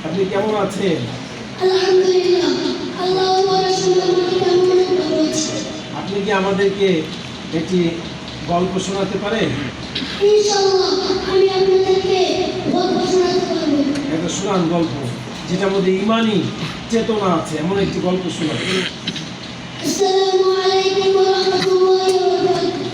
আপনি কেমন আছেন? আলহামদুলিল্লাহ, আল্লাহ ওয়া রাসূলুহু কেমন ভালো আছি। আপনি কি আমাদেরকে একটি গল্প শোনাতে পারেন? ইনশাআল্লাহ আমি আপনাদেরকে গল্প শোনাতে পারবো। একটা শোনান গল্প, যেটার মধ্যে ইমানি চেতনা আছে, এমন একটি গল্প শোনান। আসসালামু আলাইকুম ওয়া রাহমাতুল্লাহি ওয়া বারাকাতুহু।